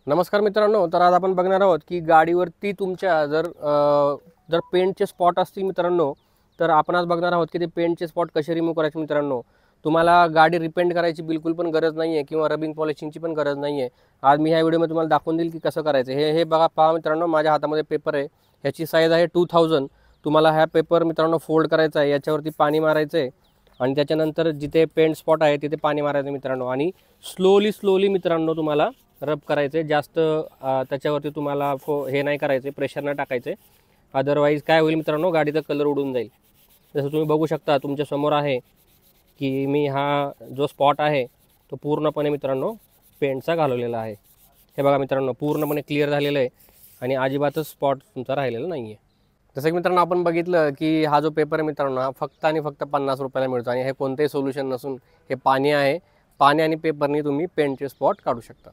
नमस्कार मित्रांनो, तर आज आपण बघणार आहोत की गाडीवरती तुमच्या जर पेंटचे स्पॉट असतील मित्रांनो, तर आपण आज बघणार आहोत की ते पेंटचे स्पॉट कसे रिमूव्ह करायचे मित्रांनो. तुम्हाला गाडी रिपेंट करायची बिलकुल पण गरज नाही आहे किंवा रबिंग पॉलिशिंगची पण गरज नाही आहे. आज मी ह्या व्हिडिओमध्ये तुम्हाला दाखवून देईल की कसं करायचं. हे हे बघा, पहा मित्रांनो, माझ्या हातामध्ये पेपर आहे. ह्याची साईज आहे 2000. तुम्हाला हा पेपर मित्रांनो फोल्ड करायचा आहे, याच्यावरती पाणी मारायचं आहे आणि त्याच्यानंतर जिथे पेंट स्पॉट आहे तिथे पाणी मारायचं मित्रांनो आणि स्लोली मित्रांनो तुम्हाला रब करायचे. जास्त त्याच्यावरती तुम्हाला हे नाही करायचे, प्रेशर नाही टाकायचे. अदरवाईज काय होईल मित्रांनो, गाडीचा कलर उडून जाईल. जसं तुम्ही बघू शकता तुमच्या समोर आहे की मी हा जो स्पॉट आहे तो पूर्णपणे मित्रांनो पेंटचा घालवलेला आहे. हे बघा मित्रांनो, पूर्णपणे क्लिअर झालेलं आहे आणि अजिबातच स्पॉट तुमचा राहिलेला नाही आहे. जसं की मित्रांनो आपण बघितलं की हा जो पेपर आहे मित्रांनो, हा फक्त आणि फक्त 50 रुपयाला मिळतो आणि हे कोणतेही सोल्युशन नसून हे पाणी आहे. पाणी आणि पेपरनी तुम्ही पेंटचे स्पॉट काढू शकता.